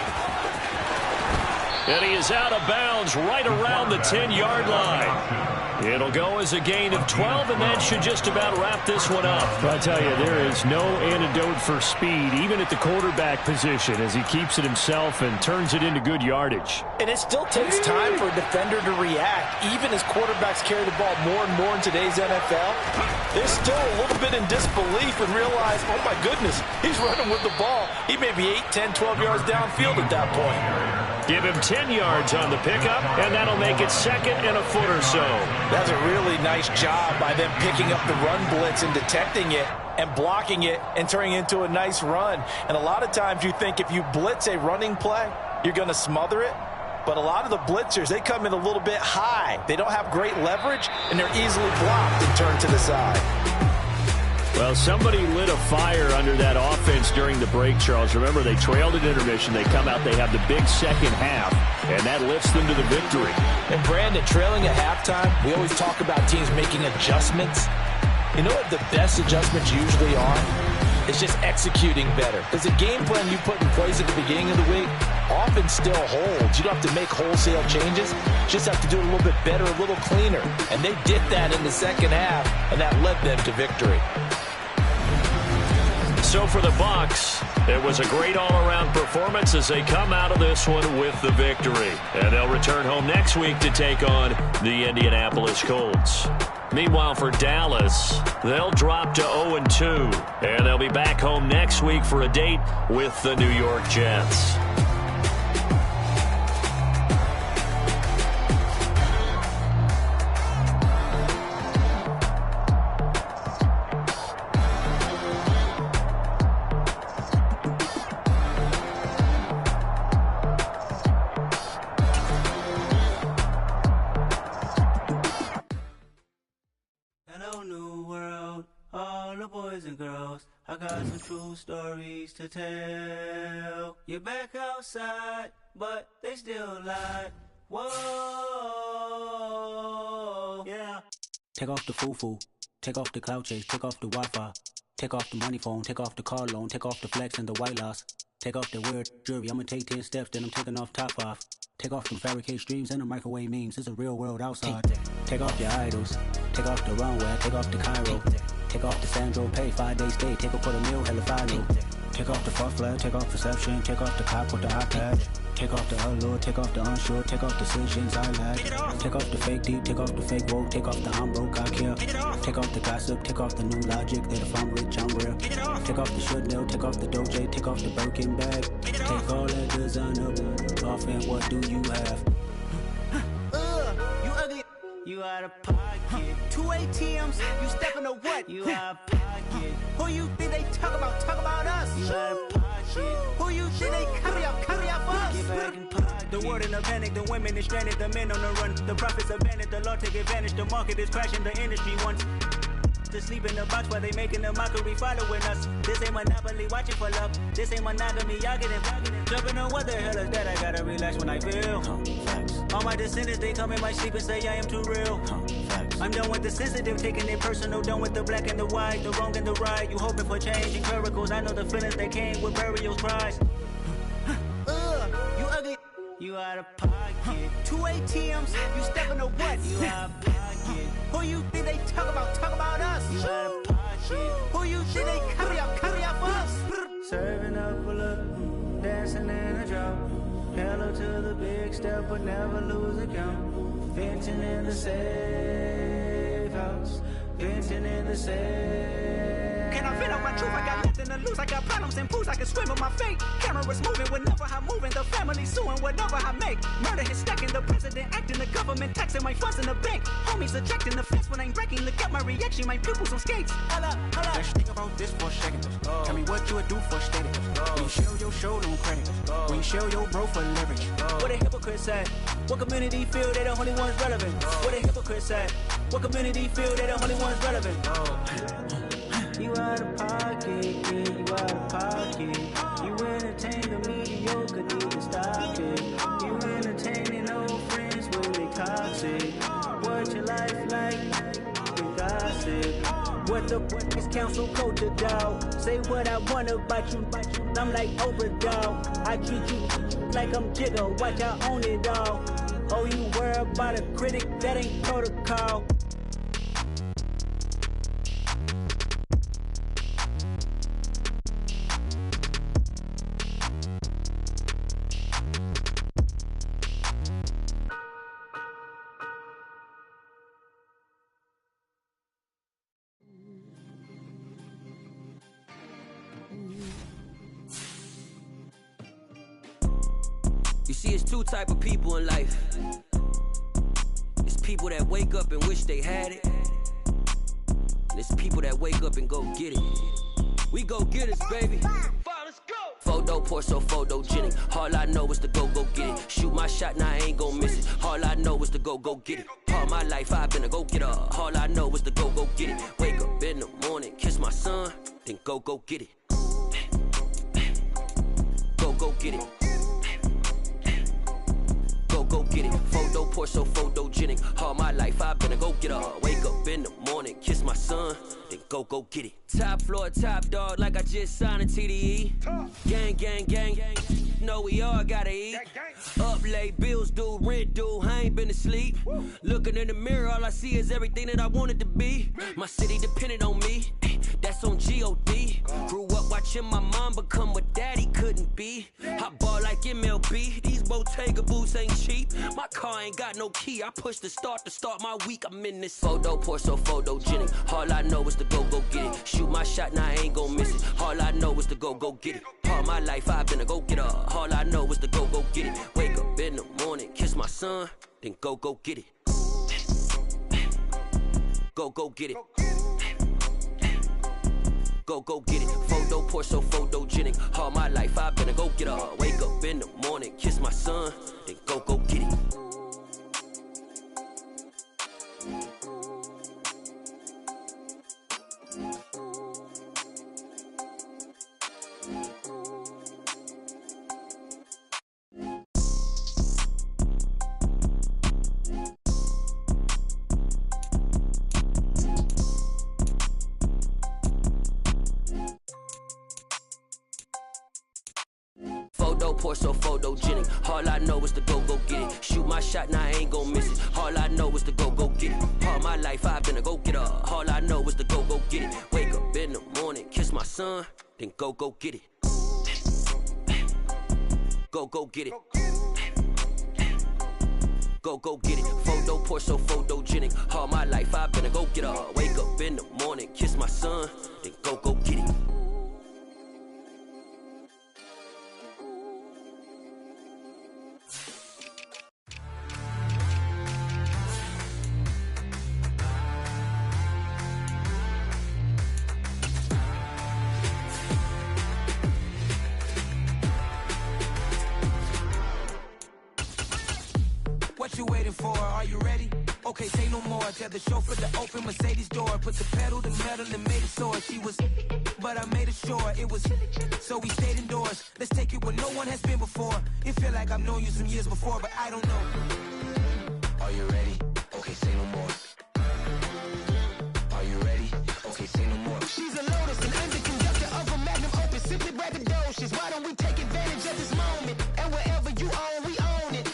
And he is out of bounds right around the 10-yard line. It'll go as a gain of 12, and that should just about wrap this one up. I tell you, there is no antidote for speed, even at the quarterback position, as he keeps it himself and turns it into good yardage. And it still takes time for a defender to react, even as quarterbacks carry the ball more and more in today's NFL. They're still a little bit in disbelief and realize, oh my goodness, he's running with the ball. He may be 8, 10, 12 yards downfield at that point. Give him 10 yards on the pickup, and that'll make it 2nd and a foot or so. That's a really nice job by them picking up the run blitz and detecting it and blocking it and turning it into a nice run. And a lot of times you think if you blitz a running play, you're going to smother it. But a lot of the blitzers, they come in a little bit high. They don't have great leverage, and they're easily blocked and turned to the side. Well, somebody lit a fire under that offense during the break, Charles. Remember, they trailed at intermission. They come out, they have the big second half, and that lifts them to the victory. And, Brandon, trailing at halftime, we always talk about teams making adjustments. You know what the best adjustments usually are? It's just executing better. Because the game plan you put in place at the beginning of the week often still holds. You don't have to make wholesale changes. You just have to do it a little bit better, a little cleaner. And they did that in the second half, and that led them to victory. So for the Bucs, it was a great all-around performance as they come out of this one with the victory. And they'll return home next week to take on the Indianapolis Colts. Meanwhile, for Dallas, they'll drop to 0-2. And they'll be back home next week for a date with the New York Jets. Stories to tell. You're back outside, but they still lie. Whoa, yeah. Take off the foo-foo, take off the cloud chase, take off the Wi-Fi, take off the money phone, take off the car loan, take off the flex and the white loss, take off the weird jewelry. I'ma take 10 steps, then I'm taking off top off. Take off the fabricate streams and the microwave memes. It's a real world outside. Take off your idols, take off the runway, take off the Cairo. Take off the Sandro pay, 5-day stay, take up for the meal, hella follow. Take off the fuck flag, take off perception, take off the cop with the iPad. Take off the allure, take off the unsure, take off decisions I lack. Take off the fake deep, take off the fake woke, take off the I'm broke, I care. Take off the gossip, take off the new logic that if I'm rich, I'm real. Take off the Chanel, take off the Doja, take off the Birkin bag. Take all that designer off and what do you have? You ugly. You out of pocket. 2 ATMs, you stepping to what? You out of pocket. Who you think they talk about us? You out of pocket. Who you think they carry out for us? Get back in pocket. The world in a panic, the women is stranded, the men on the run. The profits abandoned, the law take advantage, the market is crashing, the industry wants to sleep in the box while they making a mockery following us. This ain't Monopoly, watching for love. This ain't monogamy, y'all getting jumping on what the hell is that? I gotta relax when I feel. All my descendants, they come in my sleep and say I am too real. I'm done with the sensitive, taking it personal. Done with the black and the white, the wrong and the right. You hoping for change and miracles. I know the feelings that came with burial cries. You ugly. You out of pocket. 2 ATMs, you stepping to what? You out of pocket. Who you think they talk about us? You out of pocket. Who you think they carry out for us? Serving up a look, dancing in a drop. Hello to the big step, but never lose a count. Venting in the safe house. Venting in the safe. Can I vent out my truth? I got nothing to lose. I got problems and pools. I can swim with my fate. Cameras moving whenever I'm moving. The family suing whatever I make. Murder is stacking. The president acting. The government taxing my funds in the bank. Homies ejecting the fence when I'm breaking. Look at my reaction. My pupils on skates. Hold up. Let's think about this for a second. Tell me what you would do for status. When you show your show, no credit. When you show your bro for leverage. What a hypocrite said. What community feel they the only ones relevant? What a hypocrite said. What community feel they the only ones relevant? You out of pocket, yeah, you out of pocket. You entertain the mediocre, need to stop it. You entertaining old friends when they toxic. What your life like? You gossip. What the is council culture, dog? Say what I want about you. I'm like Oprah, dog. I treat you like I'm Jigga. Watch I own it all. Oh, you worry about a critic? That ain't protocol. You see, it's two type of people in life. It's people that wake up and wish they had it. And it's people that wake up and go get it. We go get it, baby. Let's go. Photo pour so photogenic. All I know is to go get it. Shoot my shot, now I ain't gon' miss it. All I know is to go get it. All my life I've been a go getter. All I know is to go get it. Wake up in the morning, kiss my son, then go get it. Go get it. Go get it. Photo pour so photogenic. All my life I've been a go getter. Wake up in the morning, kiss my son, then go get it. Top floor, top dog, like I just signed a TDE. Gang. Know we all gotta eat. Up late, bills due, rent due, I ain't been asleep. Looking in the mirror, all I see is everything that I wanted to be. My city depended on me, that's on G.O.D. Grew up watching my mom become what daddy couldn't be. I ball like MLB, these Bottega boots ain't cheap. My car ain't got no key, I push the start to start my week. I'm in this photo pour so photogenic. All I know is to go get it. Shoot my shot, now I ain't gon' miss it. All I know is to go get it. All my life I've been a go getter. All I know is to go get it. Wake up in the morning, kiss my son, then go get it. Go get it. Go get it. Photo pour so photogenic. All my life I've been a go getter. Wake up in the morning, kiss my son, then go get it. Photo, pour so photogenic. All I know is to go get it. Shoot my shot, now I ain't gon' miss it. All I know is to go get it. All my life I've been a go-getter. All I know is to go get it. Wake up in the morning, kiss my son, then go get it. Go get it. Go get it. Photo, pour so photogenic. All my life I've been a go-getter. Wake up in the morning, kiss my son, then go get it. What you waiting for? Are you ready? Okay, say no more. Tell the chauffeur to open Mercedes door. Put the pedal to metal and made it soar. She was, but I made it sure it was. So we stayed indoors. Let's take it where no one has been before. It feel like I've known you some years before, but I don't know. Are you ready? Okay, say no more. Are you ready? Okay, say no more. She's a Lotus and I'm the conductor of a Magnum Opus. Simply braggadocious. Why don't we take advantage of this moment? And wherever you own, we own it.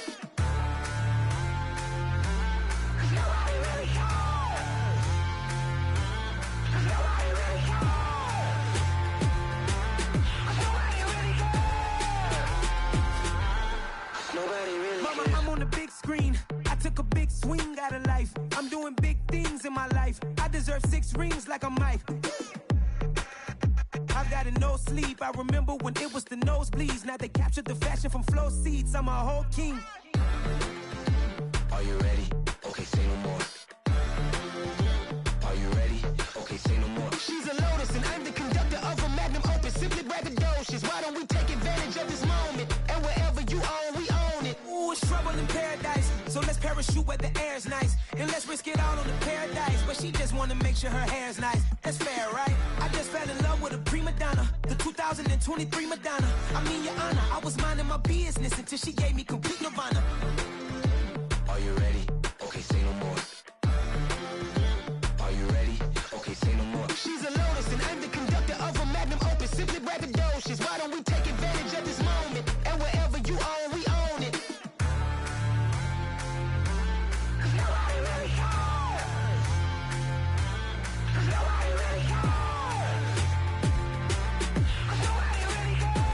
Mama, I'm on the big screen. I took a big swing out of life. I'm doing big things in my life. I deserve 6 rings like a Mike. I've got no sleep. I remember when it was the nosebleeds. Now they captured the fashion from flow seats. I'm a whole king. Are you ready? Okay, say no more. Are you ready? Okay, say no more. She's a Lotus and I'm the conductor of a Magnum Opus. Simply braggadocious. Why don't we take advantage of this moment? And wherever you own, we own it. Ooh, it's trouble in paradise. So let's parachute where the air's nice. And let's risk it all on the paradise. But she just wanna make sure her hair's nice. That's fair, right? I just fell in love with a prima donna. The 2023 Madonna. I mean, your honor, I was minding my business until she gave me complete nirvana. Are you ready? Okay, say no more. Are you ready? Okay, say no more. She's a Lotus and I'm the conductor of a Magnum Opus. Simply braggadocious. Why don't we take advantage of this moment? And wherever you own, we own it. Nobody really cares. Nobody really cares. Nobody really cares.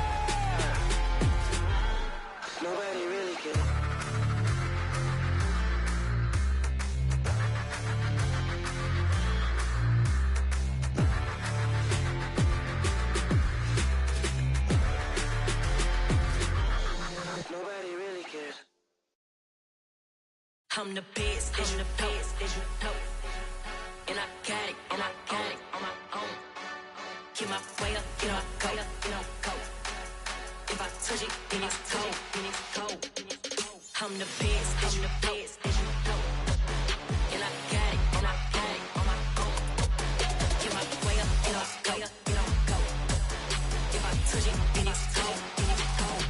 Nobody really cares. Nobody really cares. I'm the best, I'm the best, as you know. And I got it, and I got it on my own. Get my way up, get my go, go. If I touch it, then it's cold, then it's cold. I'm the best, I'm the best, as you know. And I got it, and I got it on my own. Get my way up, get my go. If I touch it, then it's cold, then it's cold.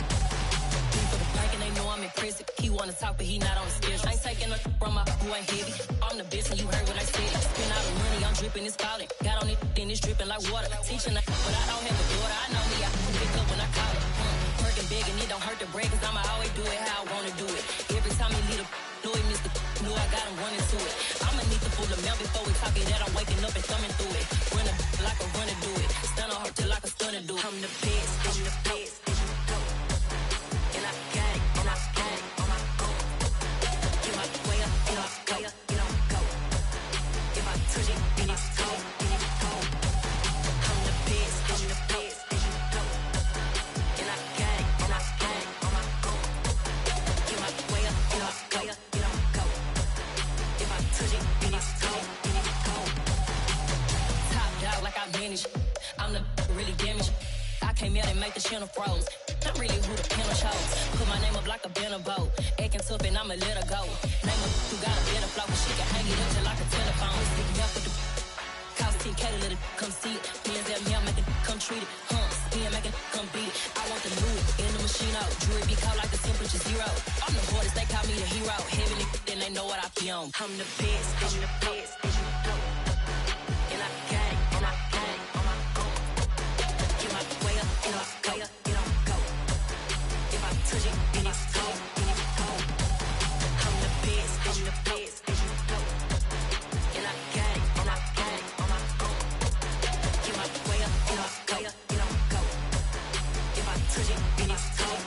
For the blank and they know I'm in prison. He wanna talk, but he not on the schedule. I ain't taking a from my who ain't heavy. I'm the best and you heard what I said. Spend all the money, I'm dripping, it's falling. Got on it, then it's dripping like water. Teaching but I don't have a daughter. I know me, I can pick up when I call it. Working big and it don't hurt to break, cause I'ma always do it how I wanna do it. Every time he lead a know he missed the knew I got him running to it. I'ma need to pull the mouth before we talk it that I'm waking up and thumbing through it. Run a like a runner do it. Stun on her till like a stunner do it. I'm the best, I'm the best, as you know. And I got it, and I got it on my own. Get my way up, get my go. If I touch it, then it's cold, then it's cold. I'm the best, as you know. And I got it, and I got it on my own. Get my way up, get my go. If I touch it, then it's cold, then it's cold. Top dog like I manage. I'm the really damaged. I came out and make the channel froze. I'm really who the piano chose. Put my name up like a banner boat. Acting tough and I'ma let her go. Name her who got a better flow. She can hang it up just like a telephone. Stick me up with the cost 10K to let it come see it. Me and them make it come treat it. Spin make it come beat it. I want the new in the machine out. Jewelry be cold like the temperature 0. I'm the hardest, they call me the hero. Heavy then they know what I be on. I'm the best, I'm the best, as you know. And I got it, and I got it on my own. Get my way up, and I go. touch it, then it's cold. I'm the best, and you know. And I got it on my own. Get my way up, you know, go. If I touch it, then it's cold.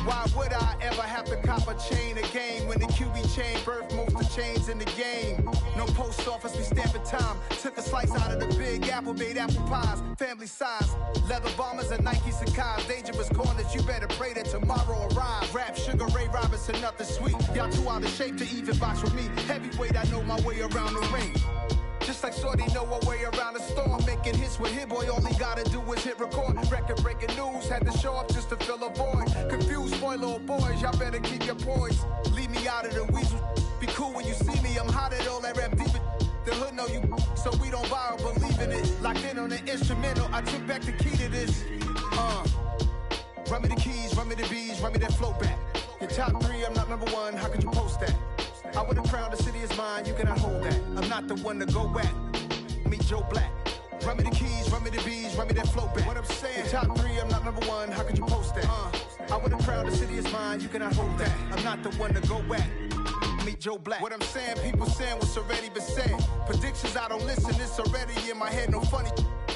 Why would I ever have to cop a chain again when the QB chain birthed most of the chains in the game? No post office, we stamping time. Took a slice out of the Big Apple, made apple pies, family size. Leather bombers and Nike Sacai's, dangerous corners, you better pray that tomorrow arrives. Rap, Sugar Ray Robinson, nothing sweet. Y'all too out of shape to even box with me. Heavyweight, I know my way around the ring. Just like Shorty know her way around the storm. Making hits with Hit Boy, all he gotta do is hit record. Record-breaking news, had to show up just to fill a void. Confused boy, little boys, y'all better keep your poise. Leave me out of the weasel. Be cool when you see me, I'm hot at all that rap deep. The hood know you, so we don't borrow, believe in it. Locked in on the instrumental, I took back the key to this. Run me the keys, run me the bees, run me that flow back. Your top three, I'm not number one, how could you post that? I would have crowned the city is mine, you cannot hold that. I'm not the one to go back. Meet Joe Black. Run me the keys, run me the bees, run me that flow back. What I'm saying, top three, I'm not number one, how could you post that? I would have crowned the city is mine, you cannot hold that. I'm not the one to go back. Meet Joe Black. What I'm saying, people saying what's already been said. Predictions, I don't listen, it's already in my head, no funny.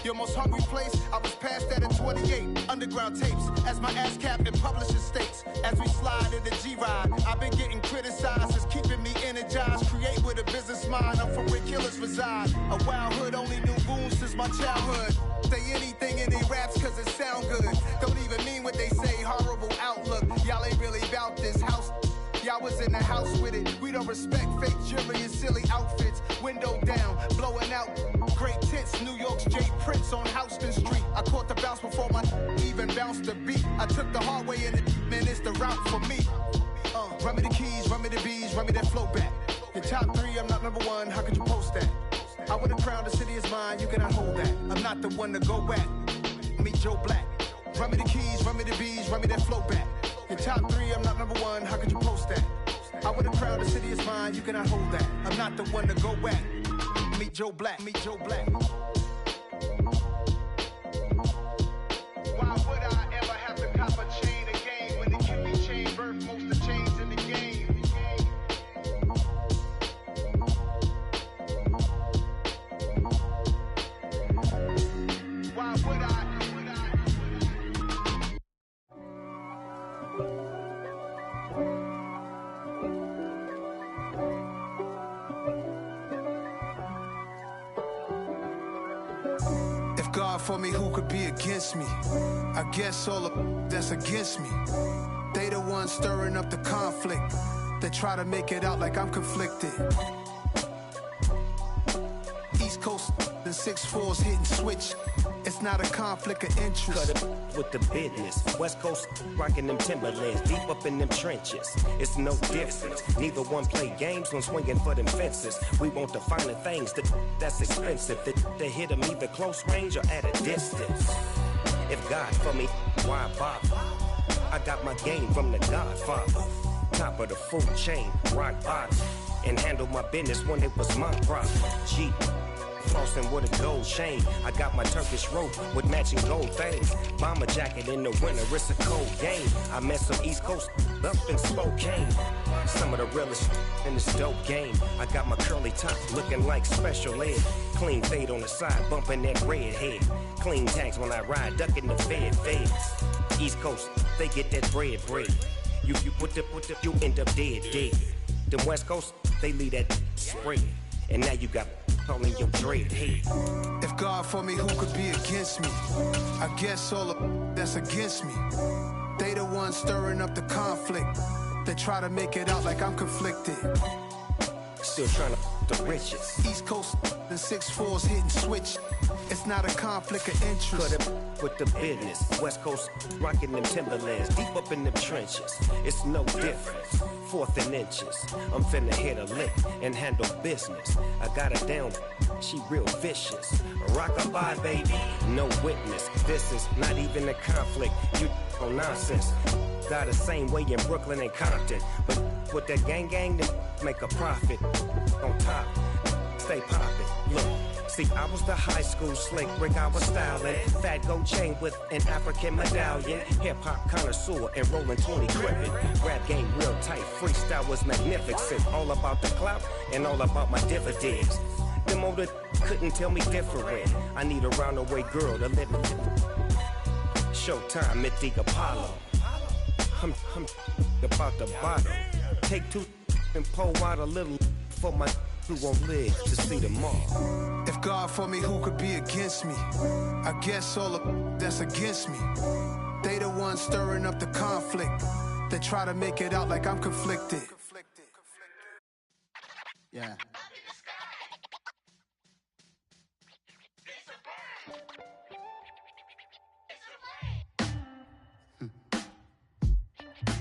Your most hungry place, I was past that at 28. Underground tapes, as my ass cap in publishing states. As we slide in the G-Ride, I've been getting criticized, it's keeping me energized. Create with a business mind, I'm from where killers reside. A wild hood, only knew goons since my childhood. Say anything in they raps cause it sound good. Don't even mean what they say, horrible outlook. Y'all ain't really about this house. Y'all was in the house with it. We don't respect fake jewelry and silly outfits. Window down, blowing out great tits. New York's Jay Prince on Houston Street. I caught the bounce before my even bounced the beat. I took the hard way in it, man, it's the route for me. Run me the keys, run me the bees, run me that flow back. Your top three, I'm not number one, how could you post that? I would have crowned the city is mine, you cannot hold that. I'm not the one to go back. Meet Joe Black. Run me the keys, run me the bees, run me that flow back. Your top three, I'm not number one, how could you post that? I would have crowned the city is mine, you cannot hold that. I'm not the one to go back. Meet Joe Black, meet Joe Black. Why would I ever have to cop a chain again when the QB chain birthed most of the chains in the game? Why would I? God for me, who could be against me? I guess all of that's against me. They the ones stirring up the conflict. They try to make it out like I'm conflicted. East Coast and 6'4's hitting switch. It's not a conflict of interest. Cut it with the business. West Coast rocking them Timberlands, deep up in them trenches. It's no difference. Neither one play games when swinging for them fences. We want the finer things that's expensive. That hit them either close range or at a distance. If God for me, why bother? I got my game from the Godfather. Top of the food chain, rock bottom. And handle my business when it was my problem. G. Flossing with a gold chain. I got my Turkish rope with matching gold things. Bomber jacket in the winter, it's a cold game. I met some East Coast up in Spokane. Some of the realest in this dope game. I got my curly top looking like special ed. Clean fade on the side, bumping that red head. Clean tags when I ride, ducking the feds. East Coast, they get that bread. You you end up dead. Them West Coast, they leave that spread. And now you got calling your dread head. If God for me, who could be against me? I guess all of that's against me. They the ones stirring up the conflict. They try to make it out like I'm conflicted. Still trying to the riches. East Coast and 6'4's hitting switch. It's not a conflict of interest. Cut it with the business. West Coast rocking them Timberlands, deep up in them trenches. It's no difference. 4th and inches. I'm finna hit a lick and handle business. I got her down, she real vicious. Rock-a-bye, baby, no witness. This is not even a conflict. You on nonsense. die the same way in Brooklyn and Compton. But with that gang, then make a profit. On top, stay poppin'. Look, see, I was the high school slick Rick, I was styling. Fat gold chain with an African medallion. Hip-hop connoisseur and rolling 20 crippin'. Rap game real tight, freestyle was magnificent. All about the clout and all about my dividends. Them older couldn't tell me different. I need a roundaway girl to let me Showtime at the Apollo. I'm about the bottom. Take two and pour out a little for my who won't live to see tomorrow. If God for me, who could be against me? I guess all of that's against me. They the ones stirring up the conflict. They try to make it out like I'm conflicted. Yeah.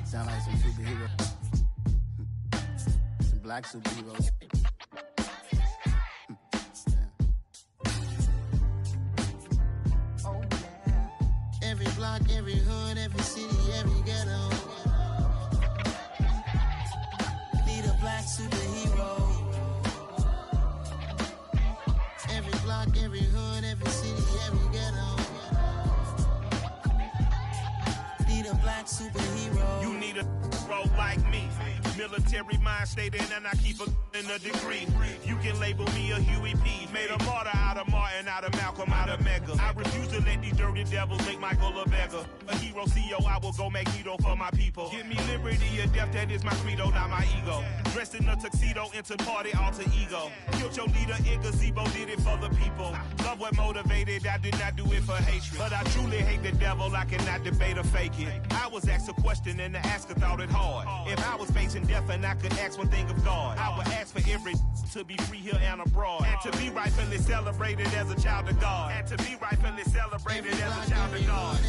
Sound like some superheroes. Some black superheroes. Oh, yeah. Every block, every hood, every city, every ghetto. Need a black superhero. Every block, every hood, every city, every ghetto. Need a black superhero. You need a role like me. Military mind state and I keep in a degree. You can label me a Huey P. Made a martyr out of Martin, out of Malcolm, out of Mega. I refuse to let these dirty devils make Michael a beggar. A hero CEO, I will go Magneto for my people. Give me liberty or death, that is my credo, not my ego. Dressed in a tuxedo, into party, alter ego. Killed your leader in gazebo, did it for the people. Love what motivated, I did not do it for hatred. But I truly hate the devil, I cannot debate or fake it. I was asked a question and the asker thought it hard. If I was facing death and I could ask one thing of God, I would ask for every to be free here and abroad. And to be rightfully celebrated as a child of God. And to be rightfully celebrated as a child of God.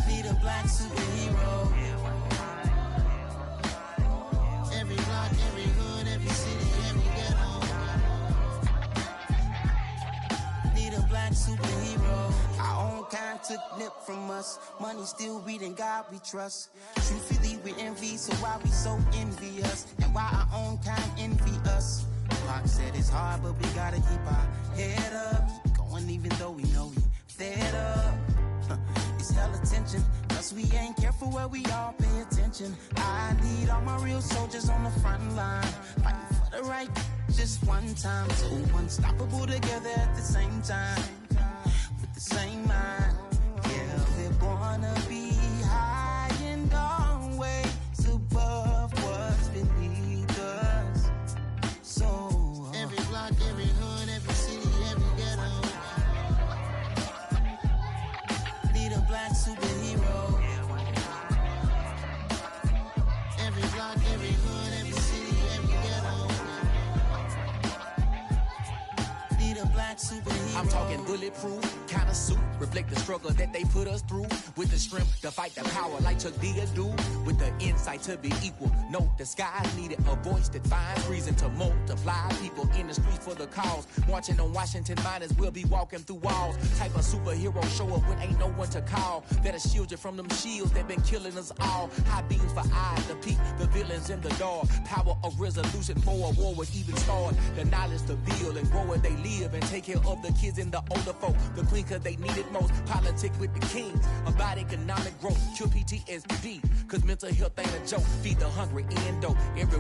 Need a black superhero. Every block, every hood, every city, every ghetto. Need a black superhero. Our own kind took nip from us. Money still reading God we trust. Truthfully we envy, so why we so envious? And why our own kind envy us? Pac said it's hard, but we gotta keep our head up. Going even though we know we fed up. It's hell attention, cause we ain't careful where we all pay attention. I need all my real soldiers on the front line, fighting for the right just one time. So unstoppable together at the same time, with the same mind. Yeah, we're gonna be high and always above what's beneath us. So every block, every hood, every city, every ghetto. Need a black superhero. Every block, every hood, every city, every ghetto. Need a black superhero. I'm talking bulletproof kind of suit, reflect the struggle that they put us through. With the strength to fight the power like Chuck D do. With the insight to be equal. Note the sky needed a voice that finds reason to multiply. People in the streets for the cause. Marching on Washington miners will be walking through walls. Type of superhero show up when ain't no one to call. That'll shield you from them shields that been killing us all. High beams for eyes to peek the villains in the dark. Power of resolution for a war would even start. The knowledge to build and grow where they live and take care of the kids and the older folk. The clean cause they need it most. Politic with the kings. About economic growth. Cure PTSD. Cause mental health ain't a joke. Feed the hungry and dope. Every